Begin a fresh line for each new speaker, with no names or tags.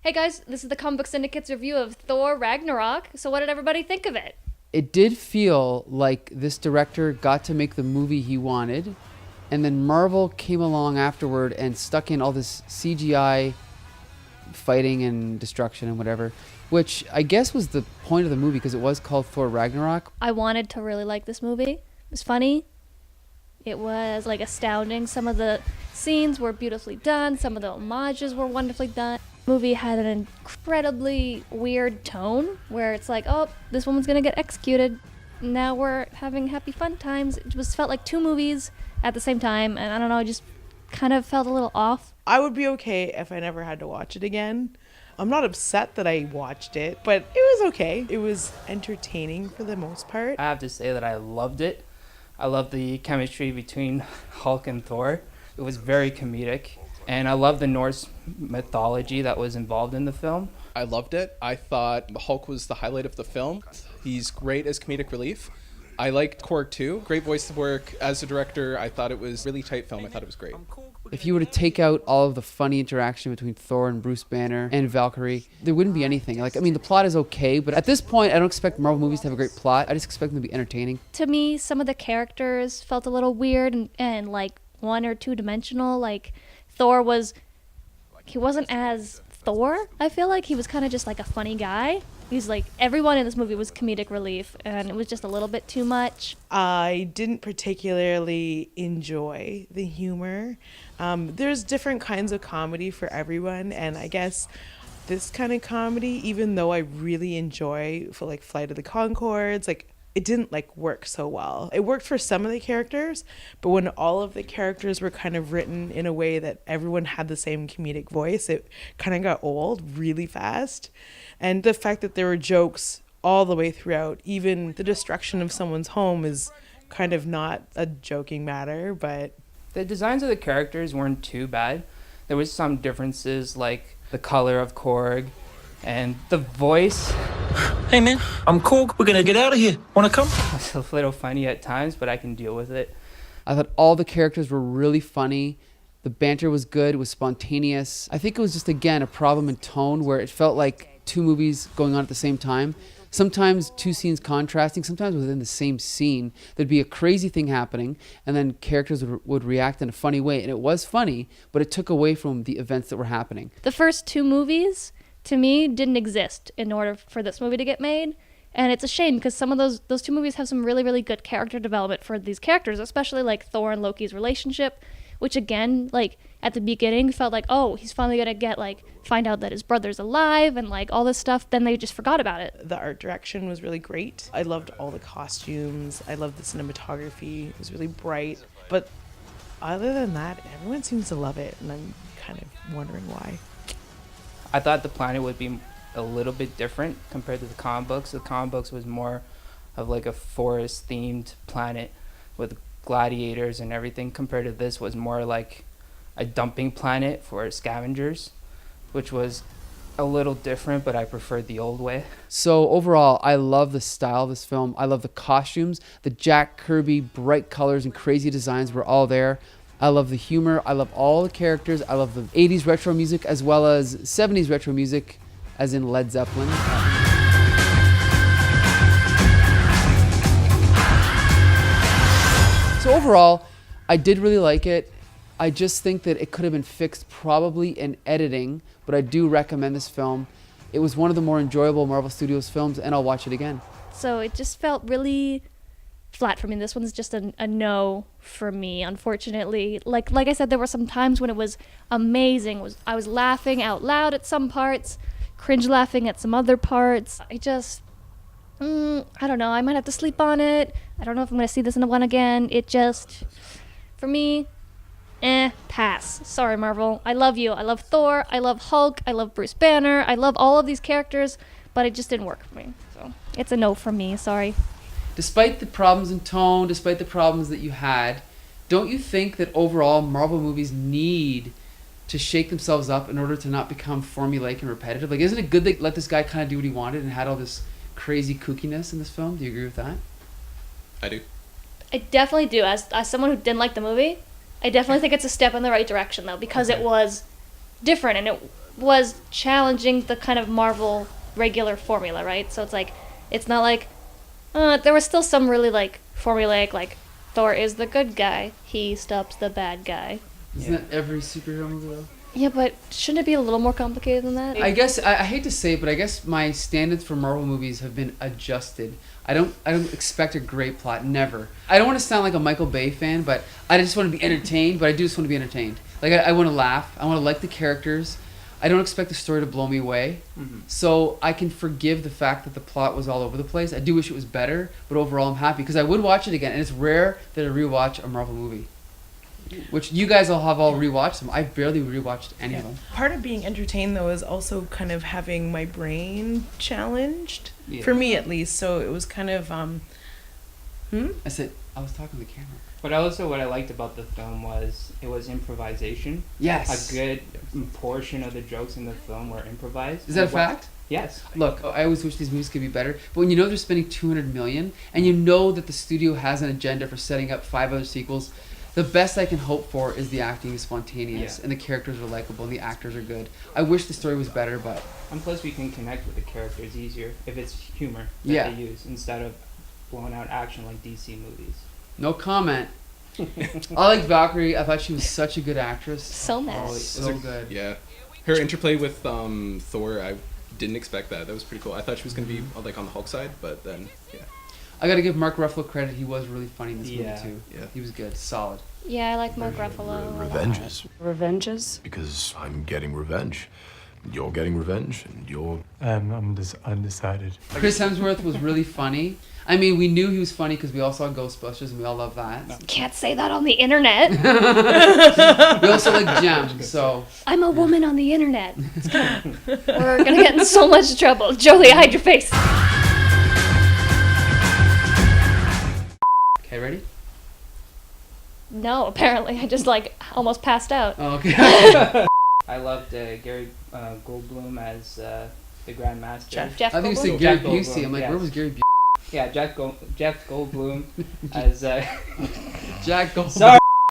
Hey guys, this is the Comic Book Syndicate's review of Thor Ragnarok. So what did everybody think of it?
It did feel like this director got to make the movie he wanted, and then Marvel came along afterward and stuck in all this CGI fighting and destruction and whatever, which I guess was the point of the movie because it was called Thor Ragnarok.
I wanted to really like this movie. It was funny. It was astounding. Some of the scenes were beautifully done. Some of the homages were wonderfully done. The movie had an incredibly weird tone where it's like, oh, this woman's gonna get executed. Now we're having happy fun times. It just felt like two movies at the same time, and I don't know, it just kind of felt a little off.
I would be okay if I never had to watch it again. I'm not upset that I watched it, but it was okay. It was entertaining for the most part.
I have to say that I loved it. I loved the chemistry between Hulk and Thor. It was very comedic. And I love the Norse mythology that was involved in the film.
I loved it. I thought Hulk was the highlight of the film. He's great as comedic relief. I liked Korg too. Great voice work. As a director, I thought it was a really tight film. I thought it was great.
If you were to take out all of the funny interaction between Thor and Bruce Banner and Valkyrie, there wouldn't be anything. The plot is okay, but at this point, I don't expect Marvel movies to have a great plot. I just expect them to be entertaining.
To me, some of the characters felt a little weird and one or two dimensional. Thor he wasn't as Thor. I feel like he was kind of just a funny guy. He's everyone in this movie was comedic relief, and it was just a little bit too much.
I didn't particularly enjoy the humor. There's different kinds of comedy for everyone, and I guess this kind of comedy, even though I really enjoy Flight of the Conchords, it didn't work so well. It worked for some of the characters, but when all of the characters were kind of written in a way that everyone had the same comedic voice, it kind of got old really fast. And the fact that there were jokes all the way throughout, even the destruction of someone's home is kind of not a joking matter, but...
The designs of the characters weren't too bad. There was some differences, like the color of Korg and the voice.
Hey man, I'm Korg. We're gonna get out of here. Wanna come?
It's a little funny at times, but I can deal with it.
I thought all the characters were really funny. The banter was good. It was spontaneous. I think it was just, again, a problem in tone where it felt like two movies going on at the same time. Sometimes two scenes contrasting, sometimes within the same scene, there'd be a crazy thing happening, and then characters would react in a funny way. And it was funny, but it took away from the events that were happening.
The first two movies, to me, didn't exist in order for this movie to get made. And it's a shame because some of those two movies have some really, really good character development for these characters, especially Thor and Loki's relationship, which again, at the beginning felt oh, he's finally gonna find out that his brother's alive and all this stuff. Then they just forgot about it.
The art direction was really great. I loved all the costumes. I loved the cinematography. It was really bright. But other than that, everyone seems to love it, and I'm kind of wondering why.
I thought the planet would be a little bit different compared to the comic books. The comic books was more of a forest-themed planet with gladiators and everything, compared to this was more like a dumping planet for scavengers, which was a little different, but I preferred the old way.
So overall, I love the style of this film. I love the costumes. The Jack Kirby bright colors and crazy designs were all there. I love the humor. I love all the characters. I love the 80s retro music as well as 70s retro music, as in Led Zeppelin. So overall, I did really like it. I just think that it could have been fixed probably in editing, but I do recommend this film. It was one of the more enjoyable Marvel Studios films, and I'll watch it again.
So it just felt really flat for me. This one's just a no for me, unfortunately. Like I said, there were some times when it was amazing. I was laughing out loud at some parts, cringe laughing at some other parts. I don't know. I might have to sleep on it. I don't know if I'm going to see this in one again. It just, for me, pass. Sorry, Marvel. I love you. I love Thor. I love Hulk. I love Bruce Banner. I love all of these characters, but it just didn't work for me. So it's a no from me. Sorry.
Despite the problems in tone, despite the problems that you had, don't you think that overall Marvel movies need to shake themselves up in order to not become formulaic and repetitive? Isn't it good they let this guy kind of do what he wanted and had all this crazy kookiness in this film? Do you agree with that?
I do.
I definitely do. As someone who didn't like the movie, I definitely think it's a step in the right direction, though, because it was different and it was challenging the kind of Marvel regular formula, right? So it's like, it's not like, there was still some really like formulaic, like Thor is the good guy, he stops the bad guy.
Isn't that every superhero movie though?
Yeah, but shouldn't it be a little more complicated than that?
I guess I hate to say it, but I guess my standards for Marvel movies have been adjusted. I don't expect a great plot, never. I don't want to sound like a Michael Bay fan, but I just want to be entertained. But I do just want to be entertained. Like I want to laugh. I want to like the characters. I don't expect the story to blow me away.
Mm-hmm.
So I can forgive the fact that the plot was all over the place. I do wish it was better, but overall I'm happy because I would watch it again. And it's rare that I rewatch a Marvel movie. Which you guys all have rewatched them. I've barely rewatched any of them.
Part of being entertained, though, is also kind of having my brain challenged,
Yeah.
for me at least. So it was kind of,
I said, I was talking to the camera.
But also, what I liked about the film was it was improvisation.
Yes.
A good portion of the jokes in the film were improvised.
Is that a fact?
Yes.
Look, I always wish these movies could be better, but when you know they're spending $200 million, and you know that the studio has an agenda for setting up 5 other sequels, the best I can hope for is the acting is spontaneous,
Yeah.
and the characters are likable, and the actors are good. I wish the story was better, but
And plus, we can connect with the characters easier if it's humor that
Yeah.
they use instead of blown out action like DC movies.
no comment. I like Valkyrie. I thought she was such a good actress.
So mad.
Oh, so good.
Yeah, her interplay with Thor, I didn't expect that. That was pretty cool. I thought she was gonna be like on the Hulk side, but then yeah.
I gotta give Mark Ruffalo credit. He was really funny in this
Yeah.
movie too.
Yeah.
He was good, solid.
Yeah, I like Mark Ruffalo.
Revenges.
Revenges?
Because I'm getting revenge. You're getting revenge, and you're.
I'm undecided.
Chris Hemsworth was really funny. I mean, we knew he was funny because we all saw Ghostbusters and we all love that.
Can't say that on the internet.
We also like Gems, so
I'm a woman on the internet. We're gonna get in so much trouble. Jolie, hide your face.
okay, ready?
No, apparently. I just like almost passed out.
Oh, okay.
I loved Gary Goldblum as the Grand Master.
Jeff
I think you
Goldblum?
said Gary
Jeff
Busey.
Goldblum,
I'm like,
yes.
where was Gary Busey?
Yeah, Jeff Goldblum as
Jack Goldblum.
sorry.